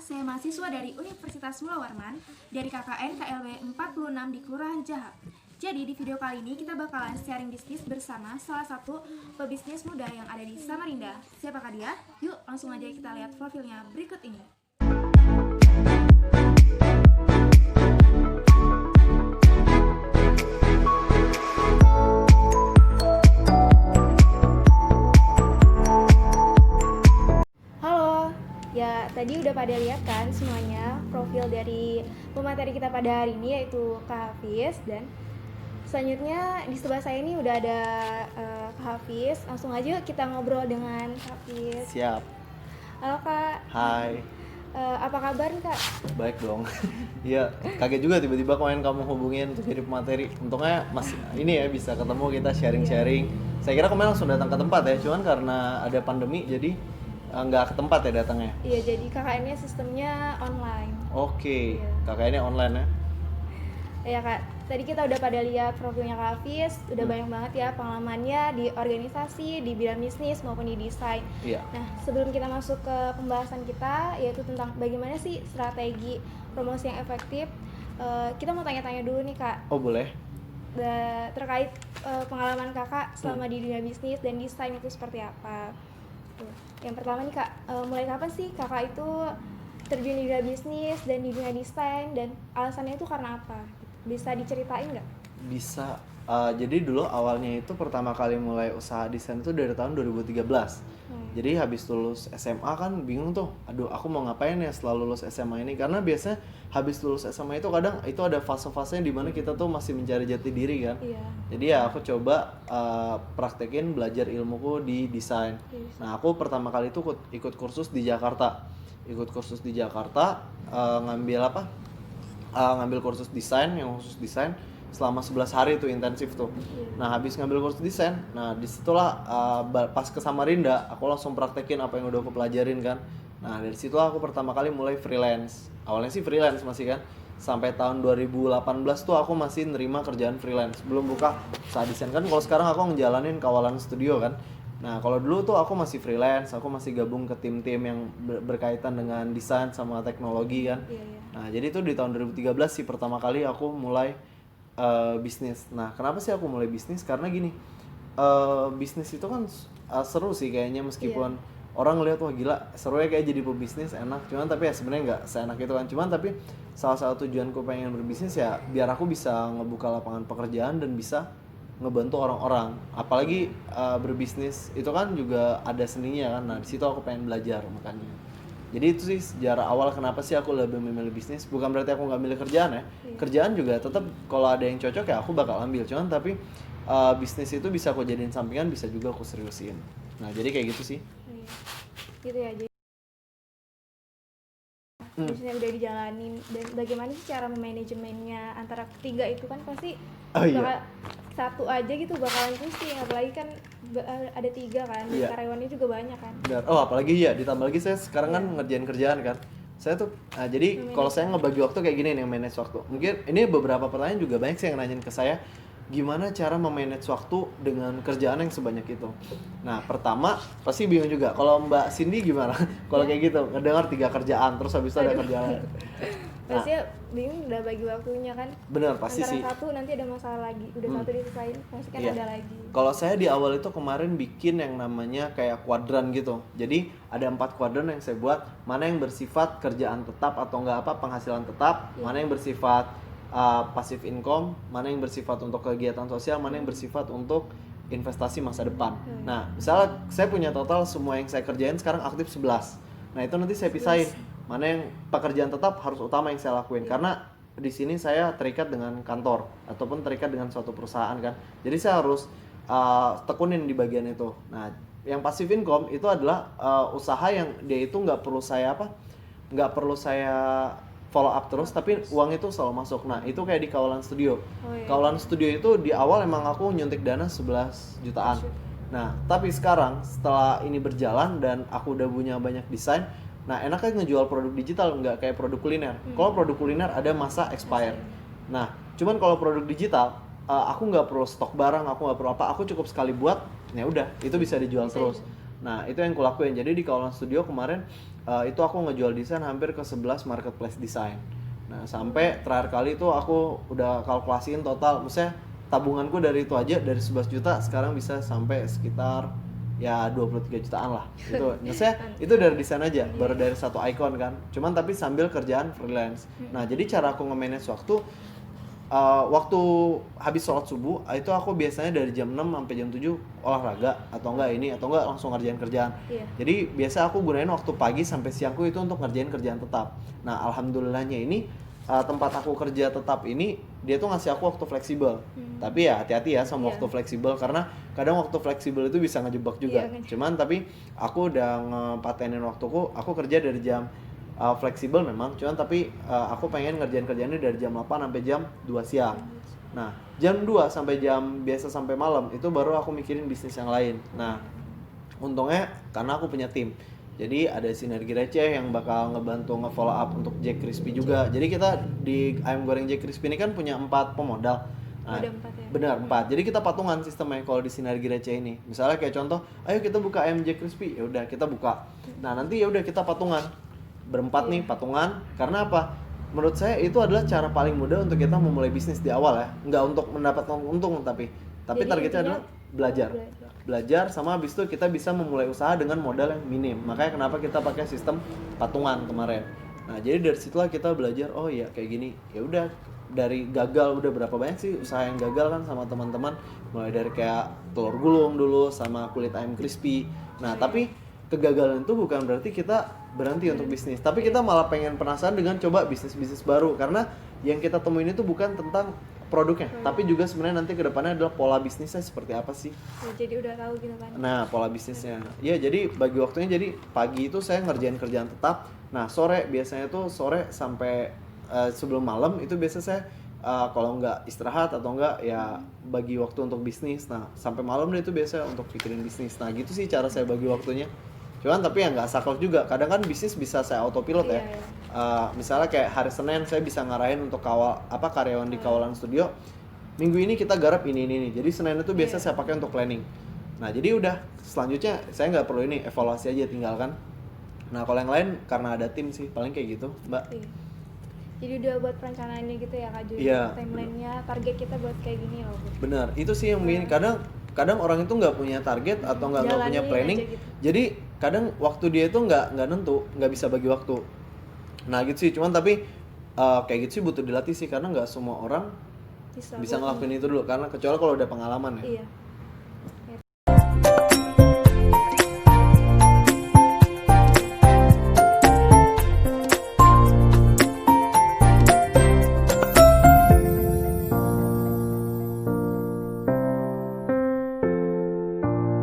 saya mahasiswa dari Universitas Mula Warman dari KKN KLW 46 di Kelurahan Jahap. Jadi di video kali ini kita bakalan sharing bisnis bersama salah satu pebisnis muda yang ada di Samarinda. Siapakah dia? Yuk langsung aja kita lihat profilnya berikut ini. Halo, ya tadi udah pada lihat kan semuanya profil dari pemateri kita pada hari ini yaitu Kak Hafiz, dan selanjutnya di sebelah saya ini udah ada Kak Hafiz. Langsung aja kita ngobrol dengan Kak Hafiz. Siap. Halo Kak. Hai. Apa kabar nih, Kak? Baik dong. Iya, kaget juga tiba-tiba kemarin kamu hubungin untuk jadi pemateri. Untungnya masih ini ya bisa ketemu kita sharing-sharing. Saya kira kemarin langsung datang ke tempat ya, cuman karena ada pandemi jadi nggak ke tempat ya datangnya. Iya, jadi KKN-nya sistemnya online. Oke. Iya. KKN-nya online ya. Ya Kak, tadi kita udah pada lihat profilnya Kak Hafiz, udah banyak banget ya pengalamannya di organisasi, di bidang bisnis maupun di desain. Iya. Nah, sebelum kita masuk ke pembahasan kita, yaitu tentang bagaimana sih strategi promosi yang efektif, kita mau tanya-tanya dulu nih Kak, Oh, boleh. terkait pengalaman Kakak selama di dunia bisnis dan desain itu seperti apa. Tuh. Yang pertama nih Kak, mulai kapan sih Kakak itu terjun di dunia bisnis dan di dunia desain, dan alasannya itu karena apa? Bisa diceritain nggak? Bisa. Jadi dulu awalnya itu pertama kali mulai usaha desain itu dari tahun 2013. Jadi habis lulus SMA kan bingung tuh, aduh aku mau ngapain ya setelah lulus SMA ini, karena biasanya habis lulus SMA itu kadang itu ada fase-fasenya di mana kita tuh masih mencari jati diri kan. Iya. Jadi ya aku coba praktekin belajar ilmuku di desain. Yes. Nah aku pertama kali itu ikut kursus di Jakarta. Ngambil apa? Ngambil kursus desain yang khusus desain selama 11 hari itu intensif tuh. Nah habis ngambil kursus desain, nah disitulah pas ke Samarinda aku langsung praktekin apa yang udah aku pelajarin kan. Nah dari situ aku pertama kali mulai freelance. Awalnya sih freelance masih kan, sampai tahun 2018 tuh aku masih nerima kerjaan freelance, belum buka usaha desain kan. Kalau sekarang aku ngejalanin kawalan studio kan. Nah kalau dulu tuh aku masih freelance, aku masih gabung ke tim-tim yang berkaitan dengan desain sama teknologi kan. Iya, iya. Nah jadi itu di tahun 2013 sih pertama kali aku mulai bisnis. Nah kenapa sih aku mulai bisnis? Karena gini, bisnis itu kan seru sih kayaknya, meskipun orang ngeliat wah gila seru ya kayak jadi pebisnis enak, cuman tapi ya sebenarnya nggak seenak itu kan. Cuman tapi salah satu tujuanku pengen berbisnis ya biar aku bisa ngebuka lapangan pekerjaan dan bisa ngebantu orang-orang. Apalagi berbisnis itu kan juga ada seninya kan. Nah di situ aku pengen belajar makanya. Jadi itu sih sejarah awal kenapa sih aku lebih memilih bisnis. Bukan berarti aku nggak milih kerjaan ya. Kerjaan juga tetap kalau ada yang cocok ya aku bakal ambil. Cuman tapi bisnis itu bisa aku jadiin sampingan, bisa juga aku seriusin. Nah jadi kayak gitu sih. Iya. Gitu ya. Jadi bisnisnya udah dijalanin, dan bagaimana sih cara memanajemennya antara ketiga itu kan pasti Oh, iya. bakal satu aja gitu bakalan pusing, apalagi kan ada tiga kan, dan Iya. karyawannya juga banyak kan. Benar. Oh apalagi ya ditambah lagi saya sekarang kan ngerjain kerjaan kan. Saya tuh jadi kalau saya ngebagi waktu kayak gini nih, manage waktu. Mungkin ini beberapa pertanyaan juga banyak sih yang nanyain ke saya, gimana cara memanage waktu dengan kerjaan yang sebanyak itu. Nah pertama pasti bingung juga. Kalau Mbak Cindy gimana? Kalau kayak gitu ngedengar 3 kerjaan terus habis itu ada kerjaan. Pasti bingung udah bagi waktunya kan. Benar pasti Antara sih. satu nanti ada masalah lagi, udah satu diselesain pasti kan Iya. ada lagi. Kalau saya di awal itu kemarin bikin yang namanya kayak kuadran gitu. Jadi ada 4 kuadran yang saya buat. Mana yang bersifat kerjaan tetap atau enggak apa penghasilan tetap, mana yang bersifat passive income, mana yang bersifat untuk kegiatan sosial, mana yang bersifat untuk investasi masa depan. Nah, misalnya saya punya total semua yang saya kerjain sekarang aktif 11. Nah, itu nanti saya pisahin. Mana yang pekerjaan tetap harus utama yang saya lakuin, karena di sini saya terikat dengan kantor ataupun terikat dengan suatu perusahaan kan. Jadi saya harus tekunin di bagian itu. Nah, yang passive income itu adalah usaha yang dia itu nggak perlu saya follow up terus, tapi uang itu selalu masuk. Nah itu kayak di Kawalan Studio. Kawalan Studio itu di awal emang aku nyuntik dana 11 jutaan. Nah tapi sekarang setelah ini berjalan dan aku udah punya banyak desain, nah enaknya ngejual produk digital, nggak kayak produk kuliner. Kalau produk kuliner ada masa expire. Nah cuman kalau produk digital aku nggak perlu stok barang, aku nggak perlu apa, aku cukup sekali buat, ya udah itu bisa dijual terus. Nah itu yang kulakuin. Jadi di Kawalan Studio kemarin itu aku ngejual desain hampir ke 11 marketplace desain. Nah sampai terakhir kali itu aku udah kalkulasiin total, maksudnya tabunganku dari itu aja dari 11 juta sekarang bisa sampai sekitar ya 23 jutaan lah. Itu maksudnya itu dari desain aja, baru dari satu icon kan. Cuman tapi sambil kerjaan freelance. Nah, jadi cara aku nge-manage waktu waktu habis sholat subuh itu aku biasanya dari jam 6 sampai jam 7 olahraga atau enggak langsung ngerjain kerjaan. Jadi biasa aku gunain waktu pagi sampai siangku itu untuk ngerjain kerjaan tetap. Nah, alhamdulillahnya ini tempat aku kerja tetap ini dia tuh ngasih aku waktu fleksibel. Tapi ya hati-hati ya sama waktu fleksibel karena kadang waktu fleksibel itu bisa ngejebak juga. Cuman tapi aku udah ngepatenin waktuku, aku kerja dari jam fleksibel memang, cuman tapi aku pengen ngerjain kerjaannya dari jam 8 sampai jam 2 siang. Nah, jam 2 sampai jam biasa sampai malam itu baru aku mikirin bisnis yang lain. Nah, untungnya karena aku punya tim. Jadi ada sinergi receh yang bakal ngebantu nge-follow up untuk Jack Crispy juga. Jadi kita di ayam goreng Jack Crispy ini kan punya 4 pemodal. Nah, ada 4 ya? Benar, 4. Jadi kita patungan sistemnya kalau di sinergi receh ini. Misalnya kayak contoh, ayo kita buka ayam Jack Crispy. Ya udah kita buka. Nah, nanti ya udah kita patungan. Berempat nih patungan. Karena apa? Menurut saya itu adalah cara paling mudah untuk kita memulai bisnis di awal ya. Nggak untuk mendapatkan untung tapi Jadi targetnya adalah belajar sama habis itu kita bisa memulai usaha dengan modal yang minim. Makanya kenapa kita pakai sistem patungan kemarin. Nah, jadi dari situlah kita belajar, oh iya kayak gini. Ya udah dari gagal udah berapa banyak sih usaha yang gagal kan sama teman-teman, mulai dari kayak telur gulung dulu sama kulit ayam crispy. Nah, tapi kegagalan itu bukan berarti kita berhenti untuk bisnis, tapi kita malah pengen penasaran dengan coba bisnis-bisnis baru karena yang kita temuin itu bukan tentang produknya, tapi juga sebenarnya nanti kedepannya adalah pola bisnisnya seperti apa sih. Ya, jadi udah tahu gitu kan. Nah, pola bisnisnya. Ya, jadi bagi waktunya jadi pagi itu saya ngerjain kerjaan tetap. Nah, sore biasanya tuh sore sampai sebelum malam itu biasa saya kalau nggak istirahat atau nggak ya bagi waktu untuk bisnis. Nah, sampai malam deh itu biasa untuk pikirin bisnis. Nah, gitu sih cara saya bagi waktunya. Cuman tapi ya nggak saklek juga. Kadang kan bisnis bisa saya autopilot ya. Misalnya kayak hari Senin saya bisa ngarahin untuk karyawan di Kawalan Studio. Minggu ini kita garap ini. Jadi Senin itu biasa saya pakai untuk planning. Nah, jadi udah selanjutnya saya nggak perlu ini evaluasi aja tinggalkan. Nah, kalau yang lain karena ada tim sih paling kayak gitu, Mbak. Jadi udah buat perencanaannya gitu ya Kak Jun. Timelinenya, target kita buat kayak gini loh. Benar, itu sih yang bikin kadang orang itu nggak punya target atau nggak punya planning. Gitu. Jadi kadang waktu dia itu nggak nentu, nggak bisa bagi waktu. Nah gitu sih, cuman tapi kayak gitu sih butuh dilatih sih karena nggak semua orang bisa ngelakuin itu dulu karena kecuali kalau udah pengalaman ya. Iya.